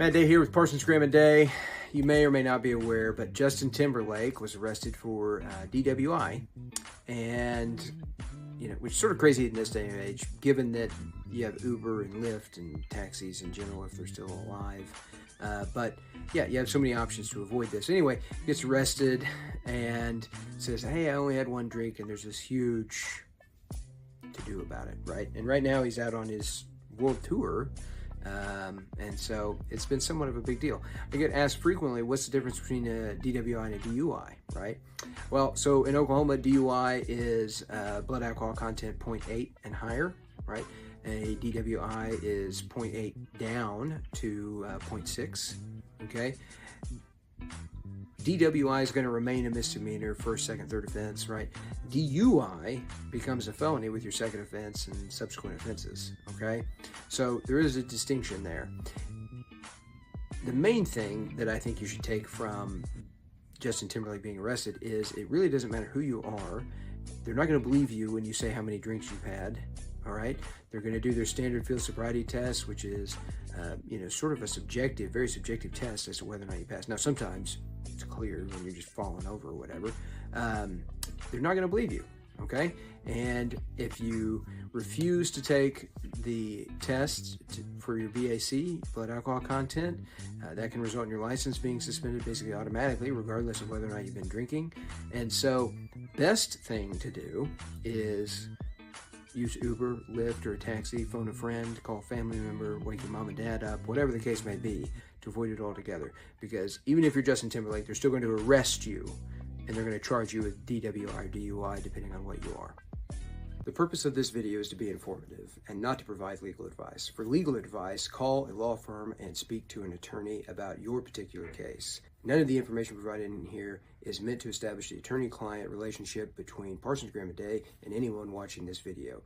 Matt Day here with Parsons, Graham and Day. You may or may not be aware, but Justin Timberlake was arrested for DWI, and which is sort of crazy in this day and age, given that you have Uber and Lyft and taxis in general if they're still alive. But yeah, you have so many options to avoid this. Anyway, he gets arrested and says, "Hey, I only had one drink," and there's this huge to do about it, right? And right now he's out on his world tour. And so it's been somewhat of a big deal. I get asked frequently, what's the difference between a DWI and a DUI, right? Well, so in Oklahoma, DUI is blood alcohol content 0.8 and higher, right? A DWI is 0.8 down to 0.6, okay? DWI is going to remain a misdemeanor, first, second, third offense, right? DUI becomes a felony with your second offense and subsequent offenses, okay? So there is a distinction there. The main thing that I think you should take from Justin Timberlake being arrested is it really doesn't matter who you are. They're not going to believe you when you say how many drinks you've had, all right? They're going to do their standard field sobriety test, which is, sort of a subjective, very subjective test as to whether or not you pass. Now, sometimes it's clear when you're just falling over or whatever. They're not going to believe you, okay? And if you refuse to take the test for your BAC, blood alcohol content, that can result in your license being suspended basically automatically, regardless of whether or not you've been drinking. And so, best thing to do is use Uber, Lyft, or a taxi, phone a friend, call a family member, wake your mom and dad up, whatever the case may be, to avoid it altogether. Because even if you're Justin Timberlake, they're still going to arrest you, and they're going to charge you with DWI or DUI, depending on what you are. The purpose of this video is to be informative and not to provide legal advice. For legal advice, call a law firm and speak to an attorney about your particular case. None of the information provided in here is meant to establish the attorney-client relationship between Parsons, Graham and Day and anyone watching this video.